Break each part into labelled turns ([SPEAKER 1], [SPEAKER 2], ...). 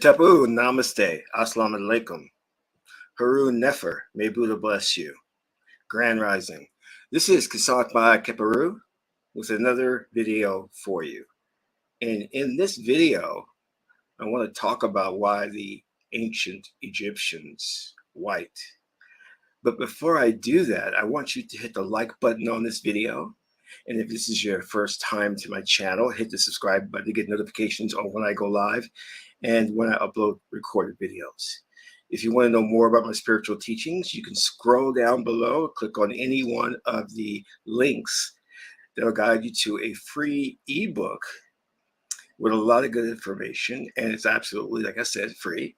[SPEAKER 1] Tabu, namaste, assalamu alaikum. Haru Nefer, may Buddha bless you. Grand Rising. This is Qesankh by Keperu with another video for you. And in this video, I want to talk about why the ancient Egyptians white. But before I do that, I want you to hit the like button on this video. And if this is your first time to my channel, hit the subscribe button to get notifications on when I go live and when I upload recorded videos. If you want to know more about my spiritual teachings, you can scroll down below, click on any one of the links that will guide you to a free ebook with a lot of good information. And it's absolutely, like I said, free.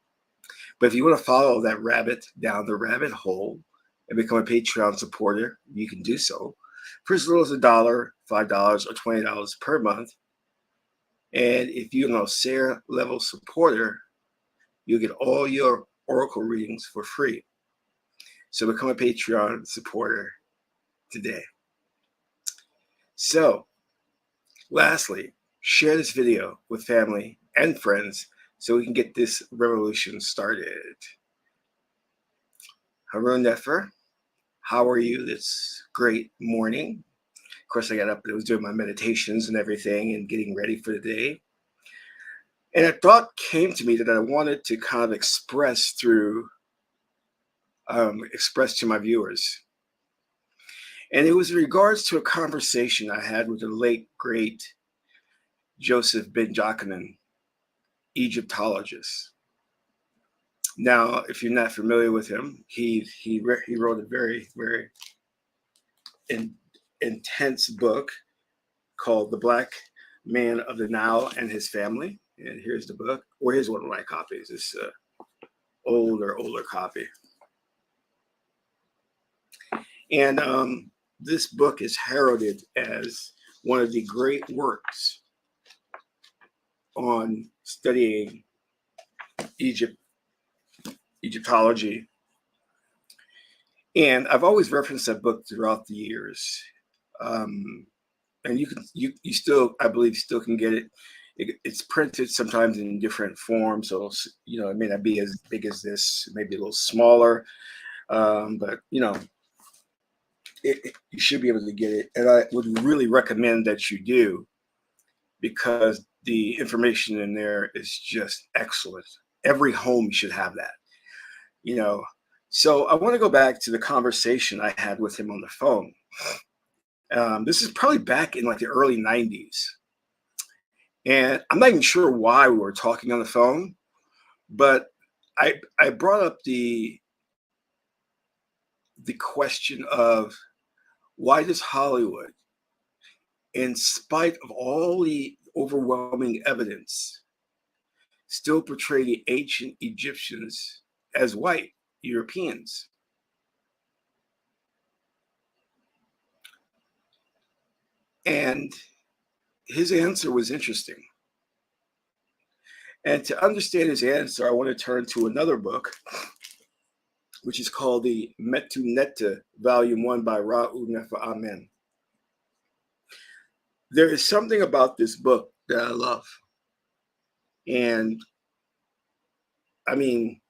[SPEAKER 1] But if you want to follow that rabbit down the rabbit hole and become a Patreon supporter, you can do so for as little as $1, $5, or $20 per month. And if you're a SARE level supporter, you'll get all your Oracle readings for free. So become a Patreon supporter today. So, lastly, share this video with family and friends so we can get this revolution started. Haru Nefer, how are you this great morning? Of course, I got up and I was doing my meditations and everything and getting ready for the day. And a thought came to me that I wanted to kind of express to my viewers. And it was in regards to a conversation I had with the late, great Joseph Ben Jochannan, Egyptologist. Now, if you're not familiar with him, he wrote a very, very intense book called The Black Man of the Nile and His Family. And here's the book, or here's one of my copies. This older copy. And this book is heralded as one of the great works on studying Egyptology. And I've always referenced that book throughout the years. And you still, I believe, still can get it. It's printed sometimes in different forms, so it may not be as big as this, maybe a little smaller, but you should be able to get it. And I would really recommend that you do, because the information in there is just excellent. Every home should have that, So I want to go back to the conversation I had with him on the phone. This is probably back in like the early 90s. And I'm not even sure why we were talking on the phone, but I brought up the question of why does Hollywood, in spite of all the overwhelming evidence, still portray the ancient Egyptians as white Europeans? And his answer was interesting. And to understand his answer, I want to turn to another book, which is called the Metu Netta, Volume 1 by Ra'u Nefer Amen. There is something about this book that I love. And I mean,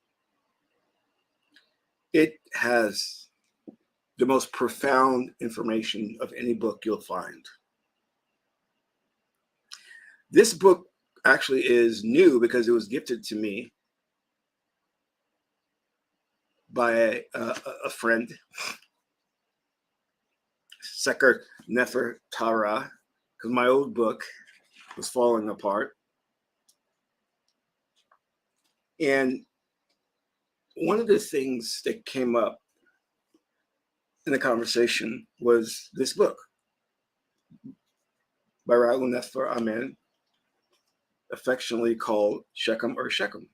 [SPEAKER 1] it has the most profound information of any book you'll find. This book actually is new because it was gifted to me by a friend, Seker Nefer Tara, because my old book was falling apart. And one of the things that came up in the conversation was this book by Ra'u Nefer Amen, affectionately called Shechem or Shechem.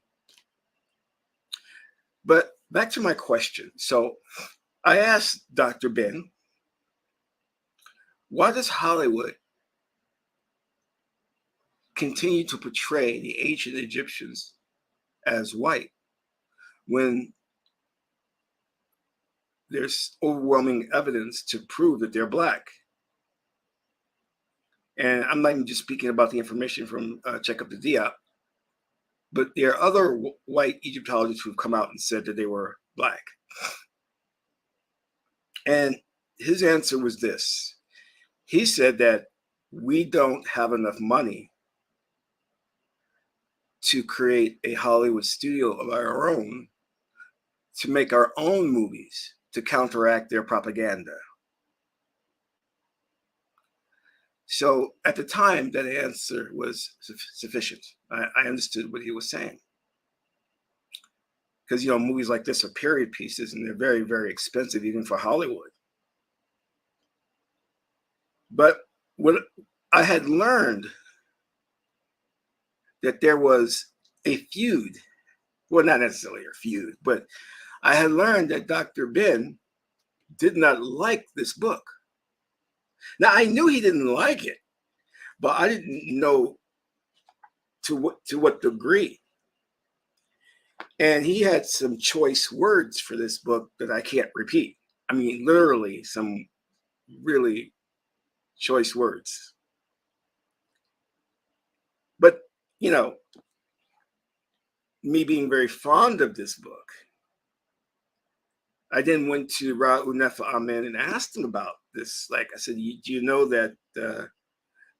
[SPEAKER 1] But back to my question. So I asked Dr. Ben, why does Hollywood continue to portray the ancient Egyptians as white when there's overwhelming evidence to prove that they're black. And I'm not even just speaking about the information from Check Up the Diop, but there are other white Egyptologists who've come out and said that they were black. And his answer was this. He said that we don't have enough money to create a Hollywood studio of our own to make our own movies to counteract their propaganda. So at the time, that answer was sufficient. I understood what he was saying. Because, you know, movies like this are period pieces and they're very, very expensive, even for Hollywood. But what I had learned that there was a feud, well, not necessarily a feud, but I had learned that Dr. Ben did not like this book. Now, I knew he didn't like it, but I didn't know to what degree. And he had some choice words for this book that I can't repeat. I mean, literally some really choice words. But, you know, me being very fond of this book, I then went to Ra Unefa Amen and asked him about this. Like I said, do you know that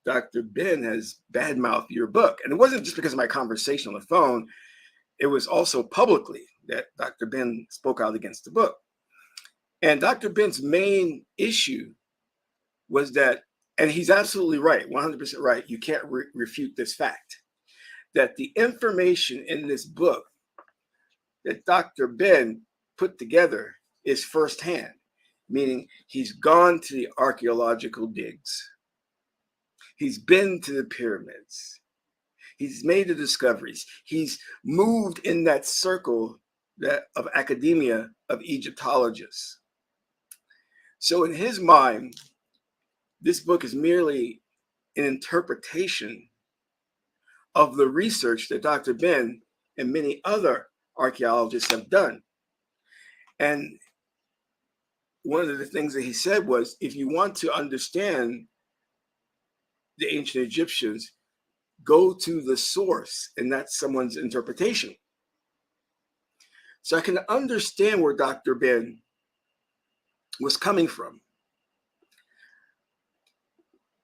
[SPEAKER 1] Dr. Ben has badmouthed your book? And it wasn't just because of my conversation on the phone. It was also publicly that Dr. Ben spoke out against the book. And Dr. Ben's main issue was that, and he's absolutely right, 100% right, you can't refute this fact, that the information in this book that Dr. Ben put together is firsthand, meaning he's gone to the archaeological digs. He's been to the pyramids. He's made the discoveries. He's moved in that circle of academia of Egyptologists. So in his mind, this book is merely an interpretation of the research that Dr. Ben and many other archaeologists have done. And one of the things that he said was, if you want to understand the ancient Egyptians, go to the source, and that's someone's interpretation. So I can understand where Dr. Ben was coming from.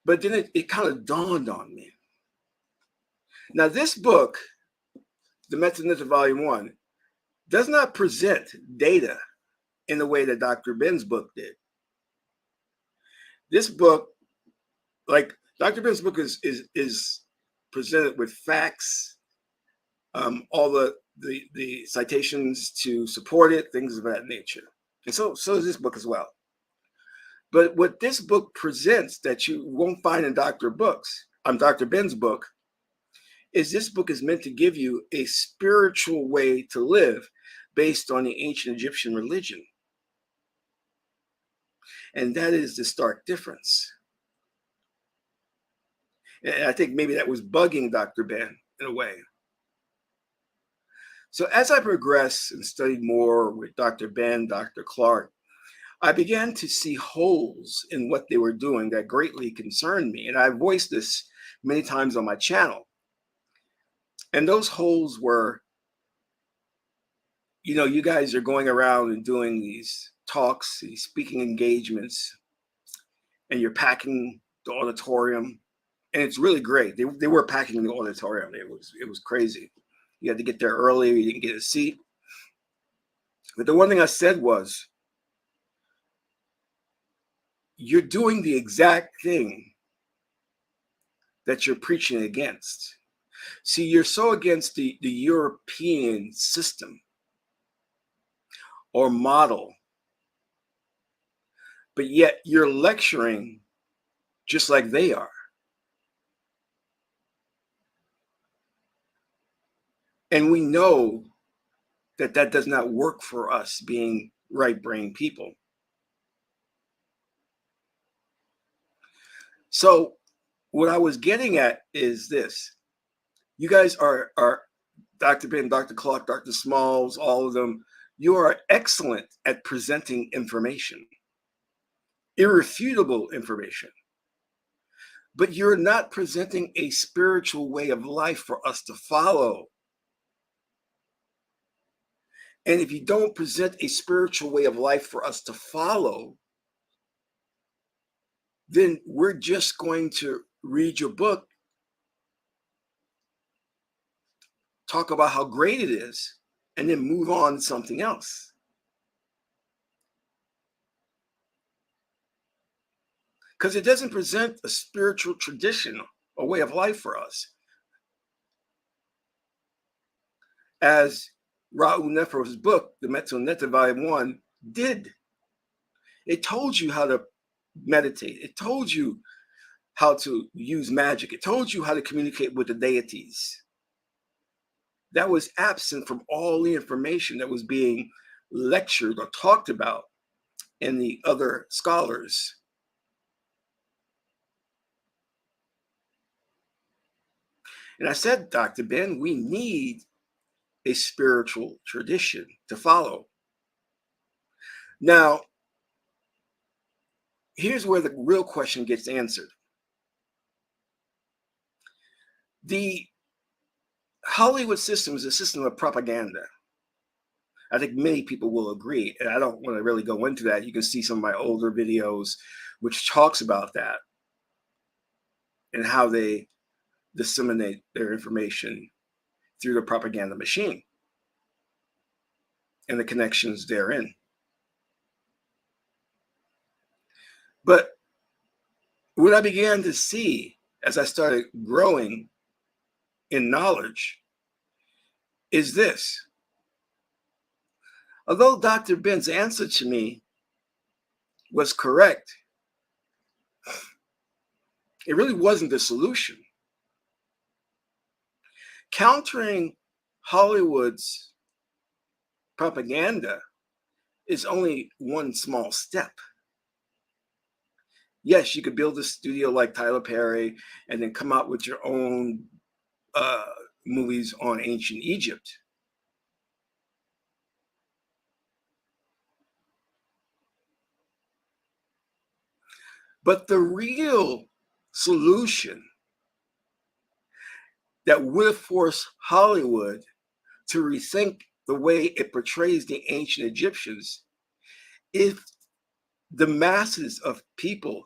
[SPEAKER 1] But then it kind of dawned on me. Now, this book, The Metanita Volume 1, does not present data in the way that Dr. Ben's book did. This book, like Dr. Ben's book, is presented with facts, all the citations to support it, things of that nature. And so is this book as well. But what this book presents that you won't find in Dr. Ben's book, is this book is meant to give you a spiritual way to live based on the ancient Egyptian religion. And that is the stark difference. And I think maybe that was bugging Dr. Ben in a way. So as I progressed and studied more with Dr. Ben, Dr. Clark, I began to see holes in what they were doing that greatly concerned me. And I voiced this many times on my channel. And those holes were, you know, you guys are going around and doing these talks, these speaking engagements, and you're packing the auditorium. And it's really great. They were packing the auditorium. It was crazy. You had to get there early. You didn't get a seat. But the one thing I said was, you're doing the exact thing that you're preaching against. See, you're so against the European system or model, but yet you're lecturing just like they are. And we know that that does not work for us being right-brain people. So what I was getting at is this. You guys are Dr. Ben, Dr. Clark, Dr. Smalls, all of them. You are excellent at presenting information, irrefutable information. But you're not presenting a spiritual way of life for us to follow. And if you don't present a spiritual way of life for us to follow, then we're just going to read your book, talk about how great it is, and then move on to something else. Because it doesn't present a spiritual tradition, a way of life for us. As Raul Nefer's book, The Mental Netta Volume 1, did. It told you how to meditate. It told you how to use magic. It told you how to communicate with the deities. That was absent from all the information that was being lectured or talked about in the other scholars. And I said, Dr. Ben, we need a spiritual tradition to follow. Now, here's where the real question gets answered. The Hollywood system is a system of propaganda. I think many people will agree, and I don't want to really go into that. You can see some of my older videos which talks about that and how they disseminate their information through the propaganda machine and the connections therein. But what I began to see as I started growing in knowledge is this. Although Dr. Ben's answer to me was correct, it really wasn't the solution. Countering Hollywood's propaganda is only one small step. Yes, you could build a studio like Tyler Perry and then come out with your own movies on ancient Egypt. But the real solution that would have forced Hollywood to rethink the way it portrays the ancient Egyptians if the masses of people,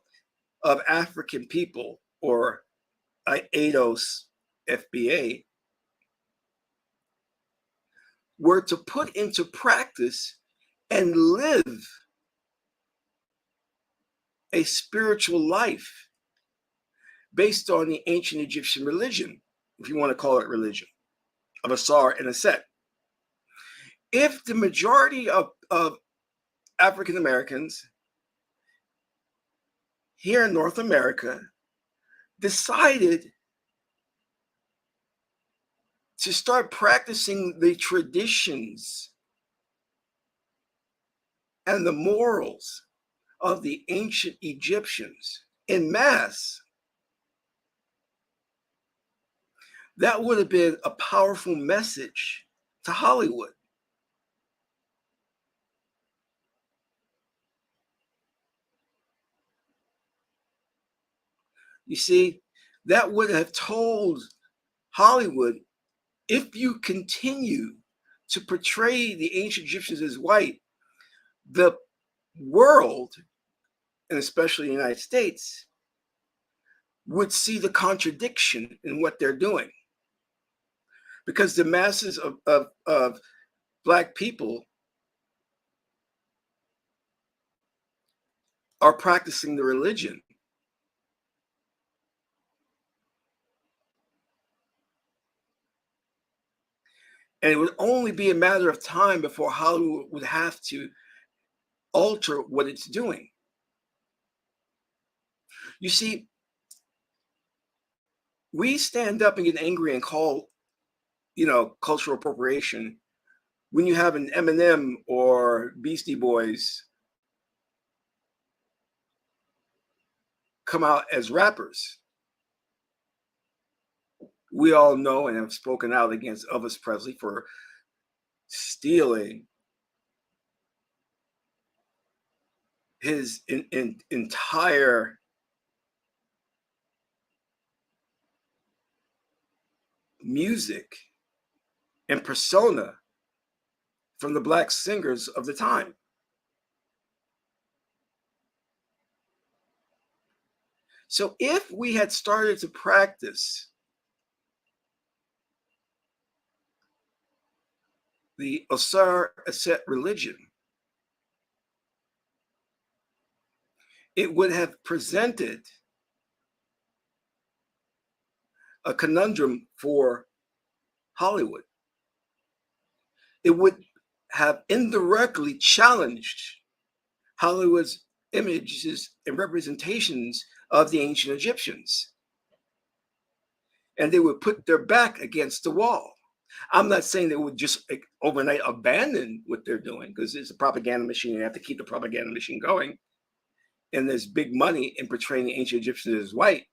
[SPEAKER 1] of African people, or ADOS FBA, were to put into practice and live a spiritual life based on the ancient Egyptian religion, if you want to call it religion, of Asar and Aset. If the majority of African Americans here in North America decided to start practicing the traditions and the morals of the ancient Egyptians en masse, that would have been a powerful message to Hollywood. You see, that would have told Hollywood, if you continue to portray the ancient Egyptians as white, the world, and especially the United States, would see the contradiction in what they're doing. Because the masses of Black people are practicing the religion. And it would only be a matter of time before Hollywood would have to alter what it's doing. You see, we stand up and get angry and call, cultural appropriation when you have an Eminem or Beastie Boys come out as rappers. We all know and have spoken out against Elvis Presley for stealing his entire music and persona from the Black singers of the time. So if we had started to practice the Osar Aset religion, it would have presented a conundrum for Hollywood. It would have indirectly challenged Hollywood's images and representations of the ancient Egyptians. And they would put their back against the wall. I'm not saying they would just overnight abandon what they're doing, because it's a propaganda machine. You have to keep the propaganda machine going. And there's big money in portraying the ancient Egyptians as white.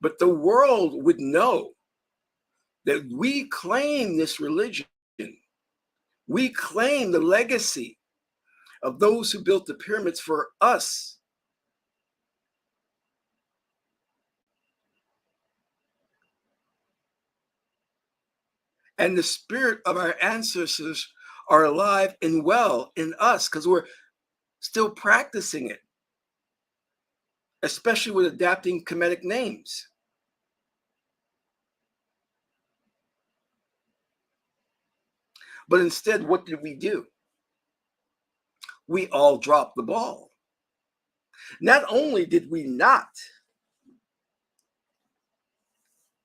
[SPEAKER 1] But the world would know that we claim this religion. We claim the legacy of those who built the pyramids for us. And the spirit of our ancestors are alive and well in us because we're still practicing it, especially with adapting Kemetic names. But instead, what did we do? We all dropped the ball. Not only did we not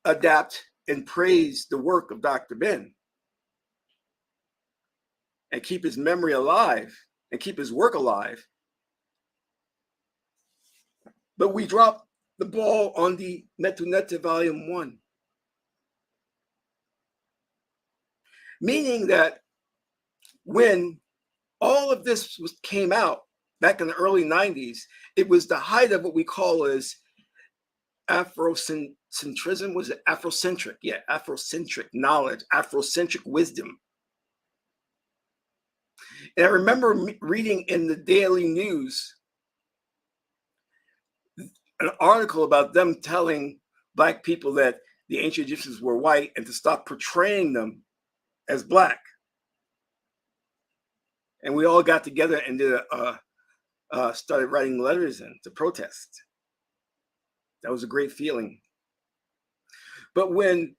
[SPEAKER 1] adapt and praise the work of Dr. Ben and keep his memory alive and keep his work alive, but we dropped the ball on the Metunete Volume 1. Meaning that when all of this came out back in the early 90s, it was the height of what we call as Afrocentrism. Was it Afrocentric? Yeah, Afrocentric knowledge, Afrocentric wisdom. And I remember reading in the Daily News an article about them telling Black people that the ancient Egyptians were white and to stop portraying them as Black. And we all got together and did started writing letters in to protest. That was a great feeling. But when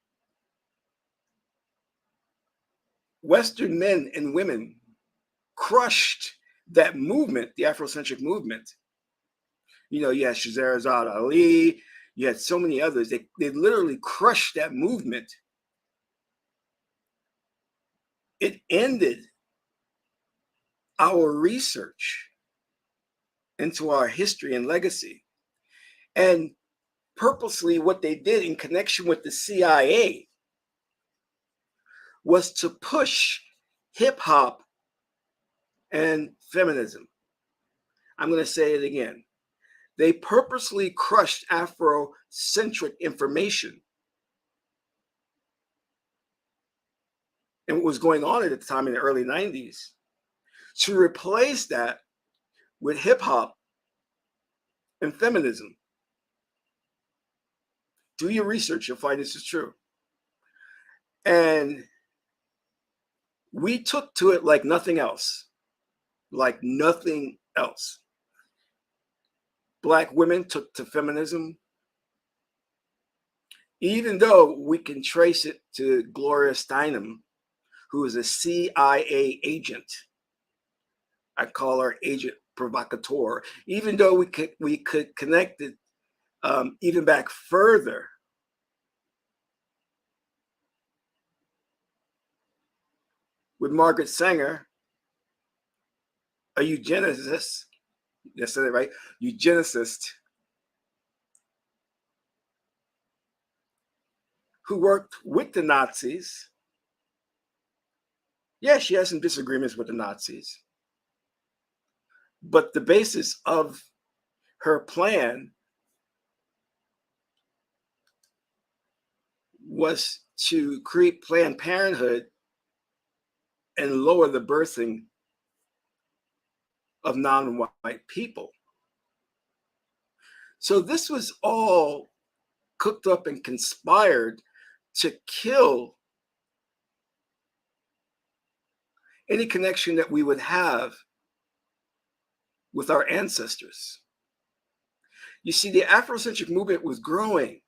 [SPEAKER 1] Western men and women crushed that movement, the Afrocentric movement, you had Shahrazad Ali, you had so many others, they literally crushed that movement. It ended our research into our history and legacy. And purposely, what they did in connection with the CIA was to push hip hop and feminism. I'm going to say it again. They purposely crushed Afrocentric information and what was going on at the time in the early 90s to replace that with hip hop and feminism. Do your research, you'll find this is true. And we took to it like nothing else. Like nothing else. Black women took to feminism, even though we can trace it to Gloria Steinem, who is a CIA agent. I call her agent provocateur, even though we could connect it even back further. With Margaret Sanger, a eugenicist, I said it right, eugenicist, who worked with the Nazis. Yeah, she has some disagreements with the Nazis. But the basis of her plan was to create Planned Parenthood and lower the birthing of non-white people. So this was all cooked up and conspired to kill any connection that we would have with our ancestors. You see, the Afrocentric movement was growing,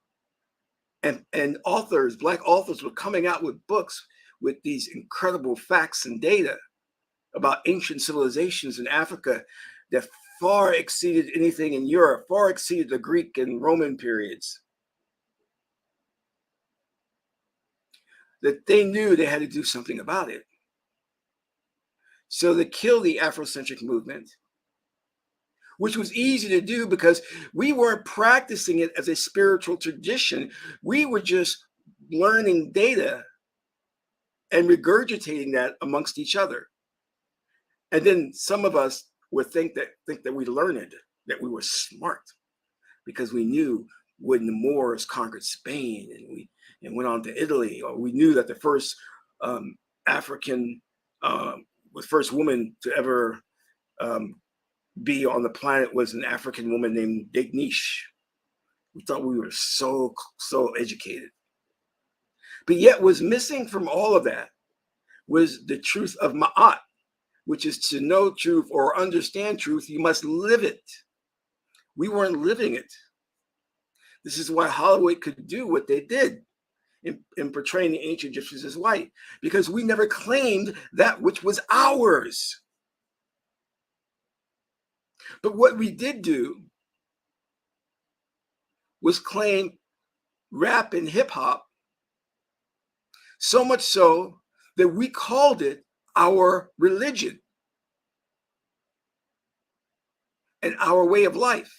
[SPEAKER 1] and authors, Black authors, were coming out with books with these incredible facts and data about ancient civilizations in Africa that far exceeded anything in Europe, far exceeded the Greek and Roman periods. That they knew they had to do something about it. So they killed the Afrocentric movement, which was easy to do because we weren't practicing it as a spiritual tradition. We were just learning data and regurgitating that amongst each other. And then some of us would think that we learned, that we were smart, because we knew when the Moors conquered Spain and went on to Italy, or we knew that the first African, the first woman to ever be on the planet was an African woman named Dignish. We thought we were so educated. But yet what's missing from all of that was the truth of Ma'at, which is to know truth or understand truth, you must live it. We weren't living it. This is why Hollywood could do what they did in portraying the ancient Egyptians as white, because we never claimed that which was ours. But what we did do was claim rap and hip hop, so much so that we called it our religion and our way of life.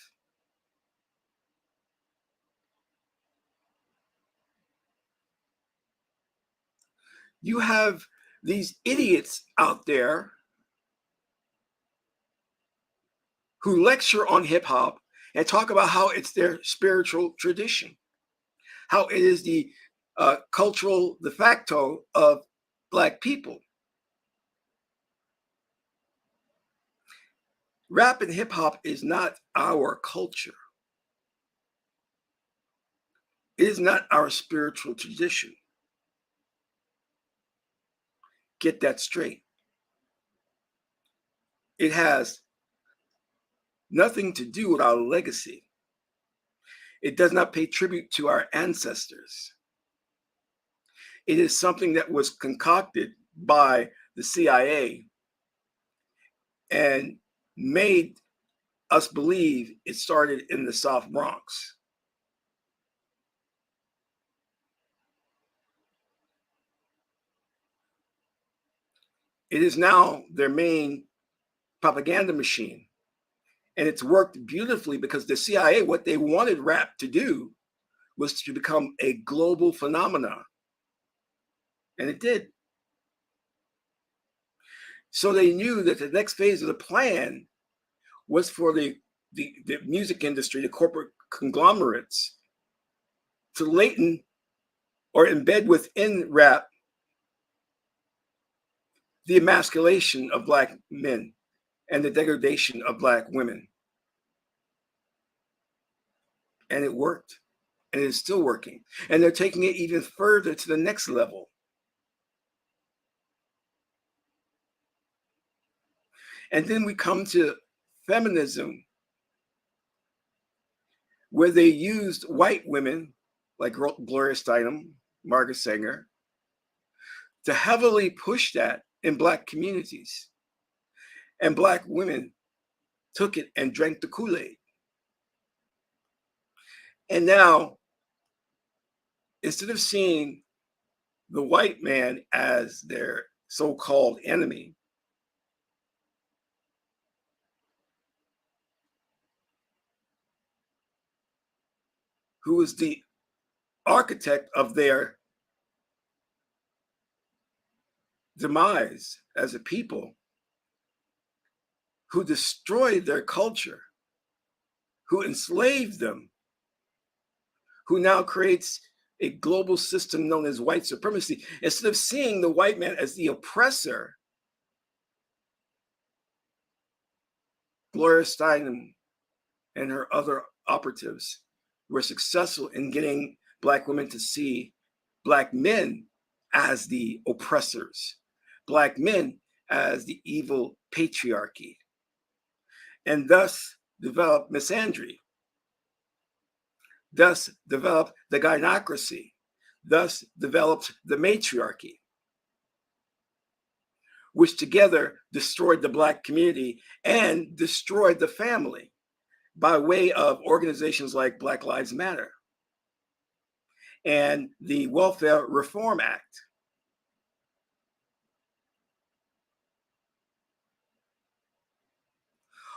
[SPEAKER 1] You have these idiots out there who lecture on hip hop and talk about how it's their spiritual tradition, how it is the cultural de facto of Black people. Rap and hip hop is not our culture. It is not our spiritual tradition. Get that straight. It has nothing to do with our legacy. It does not pay tribute to our ancestors. It is something that was concocted by the CIA and made us believe it started in the South Bronx. It is now their main propaganda machine. And it's worked beautifully because the CIA, what they wanted rap to do was to become a global phenomenon. And it did. So they knew that the next phase of the plan was for the music industry, the corporate conglomerates, to latent or embed within rap the emasculation of Black men and the degradation of Black women. And it worked. And it is still working. And they're taking it even further to the next level. And then we come to feminism, where they used white women like Gloria Steinem, Margaret Sanger, to heavily push that in Black communities. And Black women took it and drank the Kool-Aid. And now, instead of seeing the white man as their so-called enemy, who is the architect of their demise as a people, who destroyed their culture, who enslaved them, who now creates a global system known as white supremacy. Instead of seeing the white man as the oppressor, Gloria Steinem and her other operatives were successful in getting Black women to see Black men as the oppressors, Black men as the evil patriarchy, and thus developed misandry, thus developed the gynocracy, thus developed the matriarchy, which together destroyed the Black community and destroyed the family by way of organizations like Black Lives Matter and the Welfare Reform Act.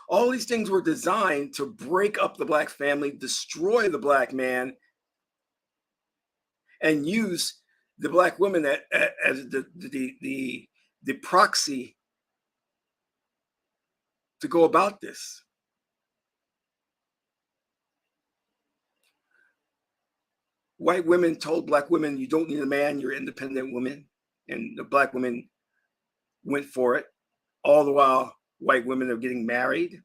[SPEAKER 1] All these things were designed to break up the Black family, destroy the Black man, and use the Black woman as the proxy to go about this. White women told Black women, you don't need a man, you're an independent woman. And the Black women went for it. All the while, white women are getting married.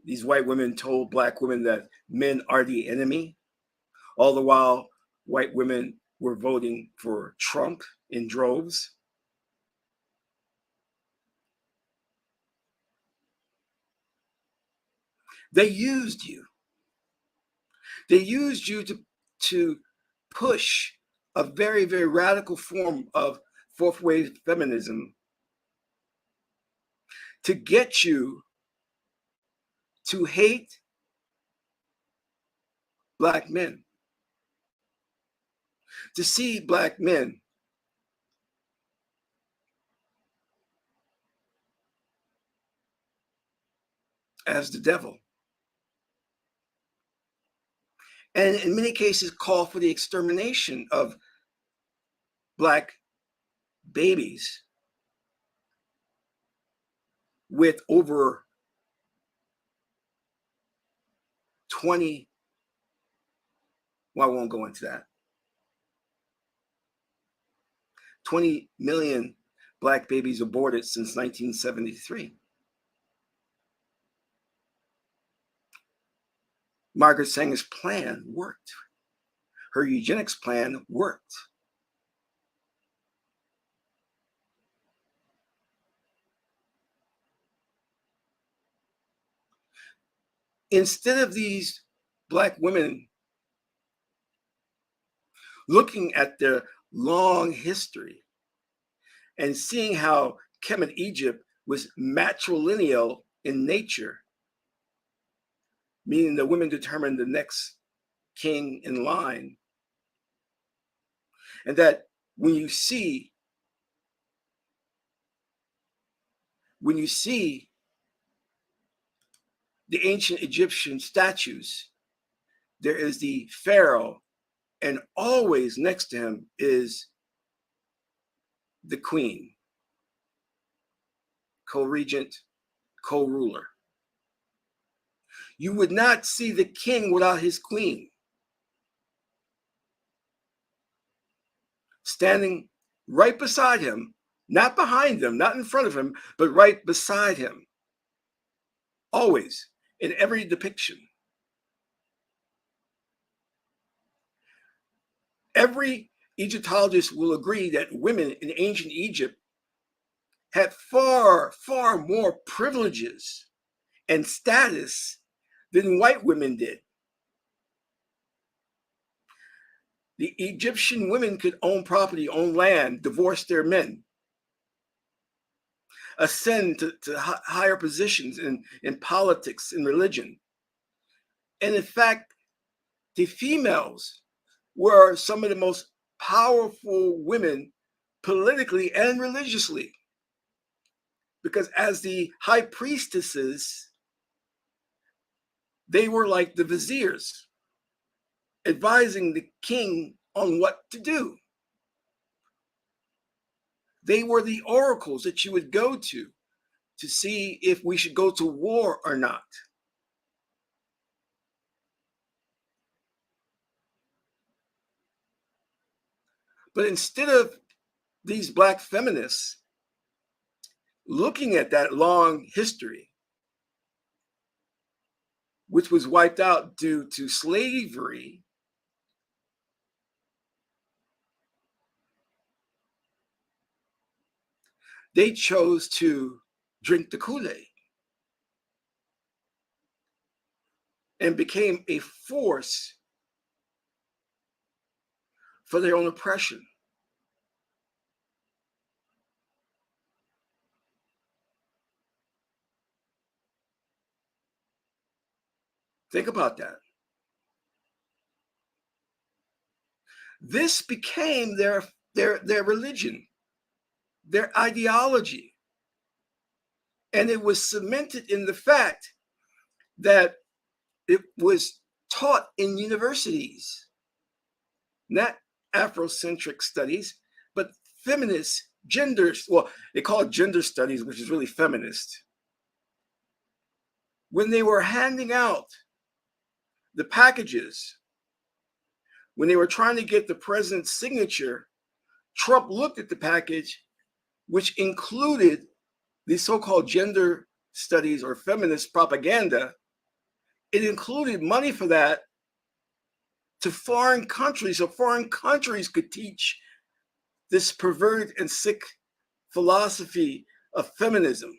[SPEAKER 1] These white women told Black women that men are the enemy. All the while, white women were voting for Trump in droves. They used you. They used you to push a very, very radical form of fourth wave feminism to get you to hate Black men, to see Black men as the devil. And in many cases, call for the extermination of Black babies with over 20, well, I won't go into that, 20 million Black babies aborted since 1973. Margaret Sanger's plan worked. Her eugenics plan worked. Instead of these Black women looking at their long history and seeing how Kemet Egypt was matrilineal in nature, meaning the women determined the next king in line, and that when you see the ancient Egyptian statues, there is the pharaoh, and always next to him is the queen, co-regent, co-ruler. You would not see the king without his queen. Standing right beside him, not behind him, not in front of him, but right beside him. Always, in every depiction. Every Egyptologist will agree that women in ancient Egypt had far, far more privileges and status than white women did. The Egyptian women could own property, own land, divorce their men, ascend to higher positions in politics and religion. And in fact, the females were some of the most powerful women politically and religiously. Because as the high priestesses, they were like the viziers, advising the king on what to do. They were the oracles that you would go to see if we should go to war or not. But instead of these Black feminists looking at that long history, which was wiped out due to slavery, they chose to drink the Kool-Aid and became a force for their own oppression. Think about that. This became their religion, their ideology. And it was cemented in the fact that it was taught in universities, not Afrocentric studies, but feminist genders. Well, they call it gender studies, which is really feminist. When they were handing out the packages, when they were trying to get the president's signature, Trump looked at the package, which included the so-called gender studies or feminist propaganda. It included money for that to foreign countries, so foreign countries could teach this perverted and sick philosophy of feminism.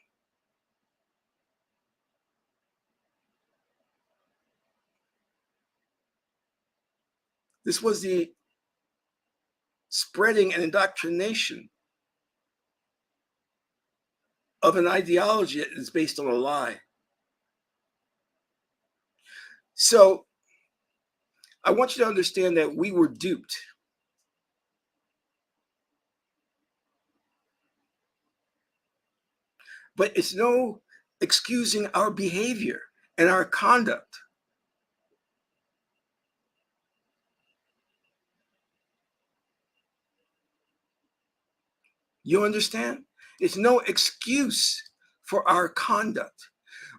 [SPEAKER 1] This was the spreading and indoctrination of an ideology that is based on a lie. So I want you to understand that we were duped. But it's no excusing our behavior and our conduct. You understand? It's no excuse for our conduct.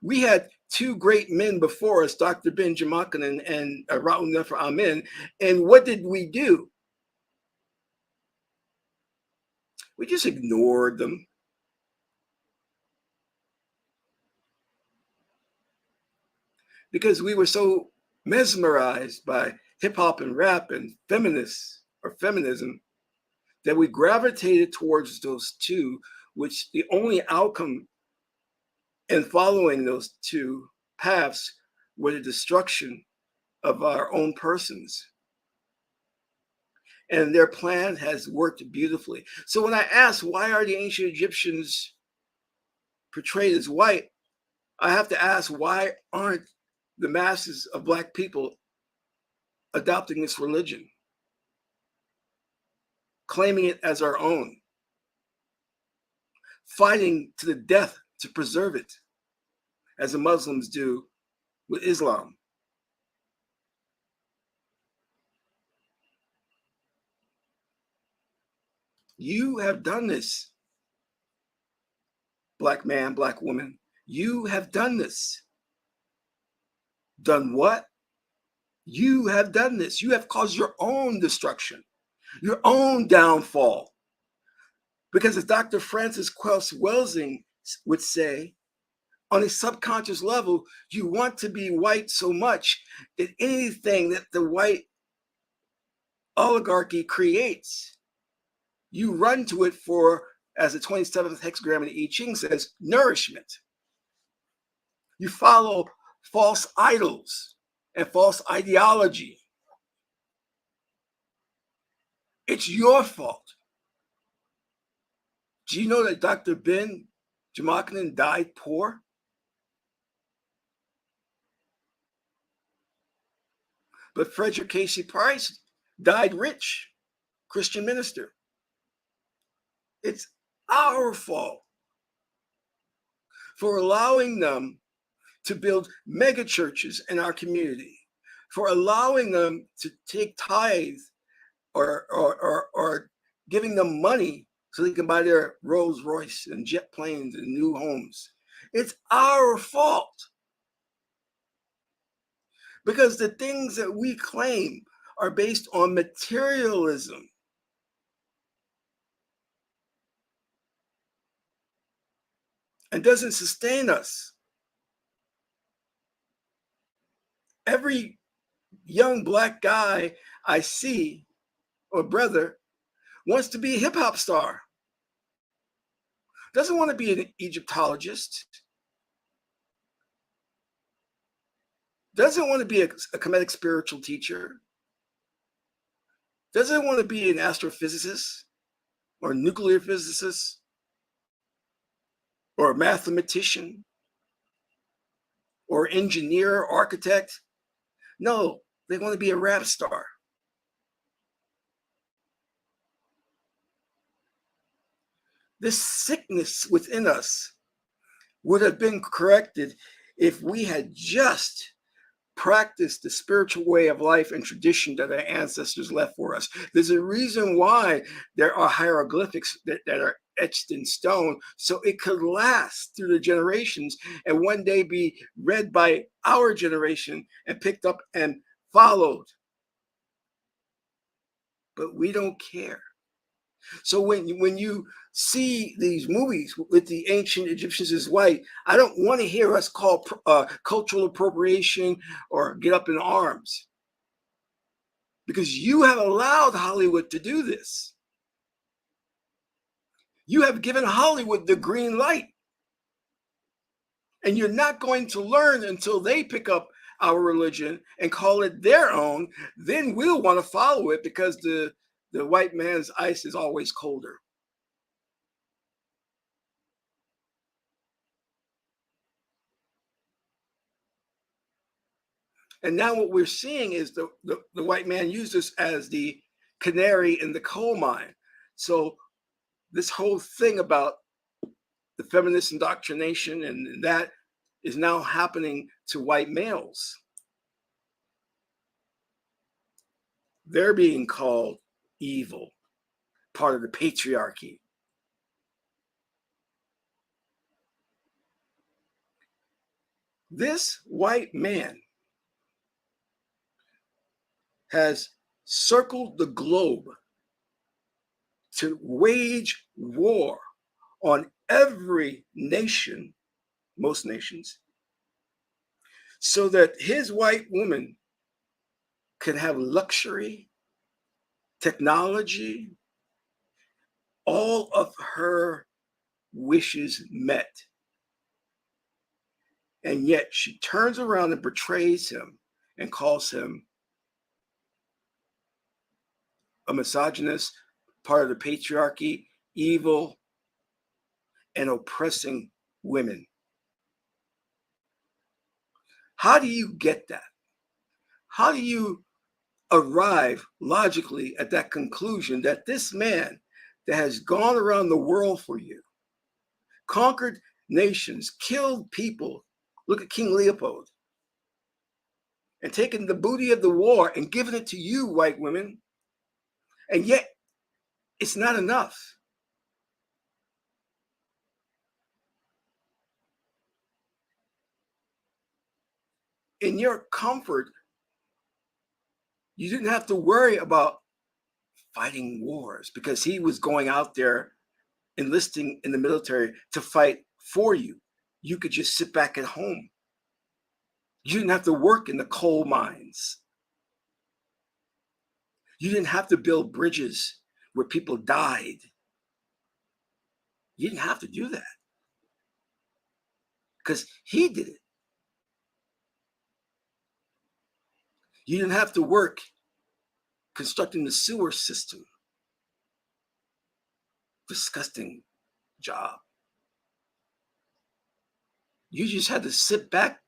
[SPEAKER 1] We had two great men before us, Dr. Ben Jamakin and Raul Nefer Amin. And what did we do? We just ignored them. Because we were so mesmerized by hip hop and rap and feminists or feminism that we gravitated towards those two, which the only outcome in following those two paths were the destruction of our own persons. And their plan has worked beautifully. So when I ask, why are the ancient Egyptians portrayed as white? I have to ask, why aren't the masses of Black people adopting this religion, claiming it as our own, fighting to the death to preserve it, as the Muslims do with Islam? You have done this, Black man, Black woman. You have done this. Done what? You have done this. You have caused your own destruction, your own downfall. Because as Dr. Francis Quelch Welsing would say, on a subconscious level, you want to be white so much that anything that the white oligarchy creates, you run to it for, as the 27th hexagram in the I-ching says, nourishment. You follow false idols and false ideology. It's your fault. Do you know that Dr. Ben Jamakin died poor? But Frederick Casey Price died rich, Christian minister. It's our fault for allowing them to build mega churches in our community, for allowing them to take tithes or giving them money so they can buy their Rolls Royce and jet planes and new homes. It's our fault. Because the things that we claim are based on materialism. and doesn't sustain us. Every young black guy I see, or brother, wants to be a hip hop star, doesn't want to be an Egyptologist, doesn't want to be a Kemetic spiritual teacher, doesn't want to be an astrophysicist or nuclear physicist or a mathematician or engineer or architect. No, they want to be a rap star. This sickness within us would have been corrected if we had just practiced the spiritual way of life and tradition that our ancestors left for us. There's a reason why there are hieroglyphics that are etched in stone, so it could last through the generations and one day be read by our generation and picked up and followed. But we don't care. So when you see these movies with the ancient Egyptians as white, I don't want to hear us call cultural appropriation or get up in arms, because you have allowed Hollywood to do this. You have given Hollywood the green light, and you're not going to learn until they pick up our religion and call it their own. Then we'll want to follow it, because the white man's ice is always colder. And now what we're seeing is the white man used us as the canary in the coal mine. So this whole thing about the feminist indoctrination and that is now happening to white males. They're being called evil, part of the patriarchy. This white man has circled the globe to wage war on every nation, most nations, so that his white woman can have luxury, technology, all of her wishes met. And yet she turns around and betrays him and calls him a misogynist, part of the patriarchy, evil, and oppressing women. How do you get that? How do you arrive logically at that conclusion that this man that has gone around the world for you, conquered nations, killed people, look at King Leopold, and taken the booty of the war and given it to you, white women, and yet it's not enough? In your comfort, you didn't have to worry about fighting wars, because he was going out there enlisting in the military to fight for you. You could just sit back at home. You didn't have to work in the coal mines. You didn't have to build bridges where people died. You didn't have to do that, because he did it. You didn't have to work constructing the sewer system. Disgusting job. You just had to sit back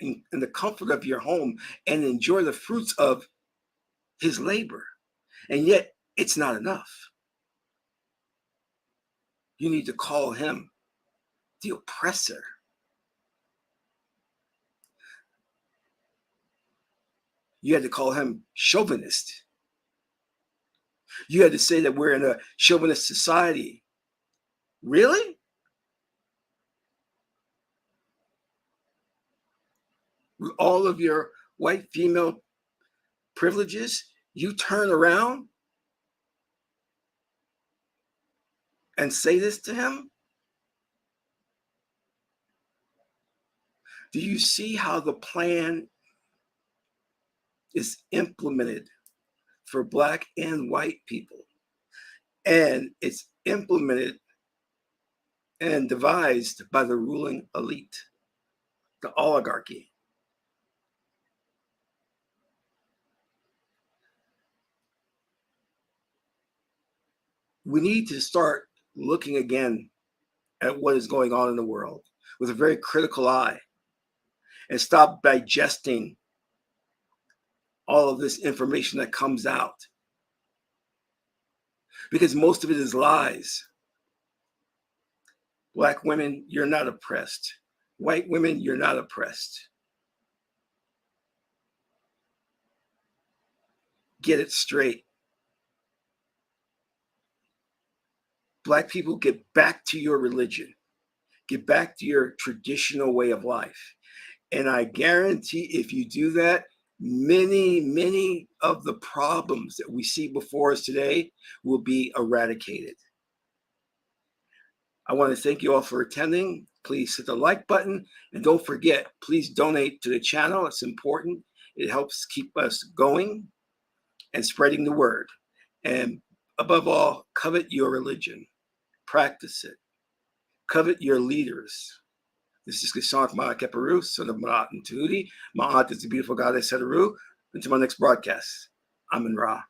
[SPEAKER 1] in the comfort of your home and enjoy the fruits of his labor. And yet it's not enough. You need to call him the oppressor. You had to call him chauvinist. You had to say that we're in a chauvinist society. Really? With all of your white female privileges, you turn around and say this to him? Do you see how the plan is implemented for Black and white people? And it's implemented and devised by the ruling elite, the oligarchy. We need to start looking again at what is going on in the world with a very critical eye and stop digesting all of this information that comes out, because most of it is lies. Black women, you're not oppressed. White women, you're not oppressed. Get it straight. Black people, get back to your religion. Get back to your traditional way of life. And I guarantee if you do that, many of the problems that we see before us today will be eradicated. I want to thank you all for attending. Please hit the like button. And don't forget, please donate to the channel. It's important. It helps keep us going and spreading the word. And above all, covet your religion. Practice it. Covet your leaders. This is Qesankh Ma'akeperu, son of Ma'at and Tahuti. Ma'at is the beautiful goddess Heteru. Until my next broadcast, I'm in Ra.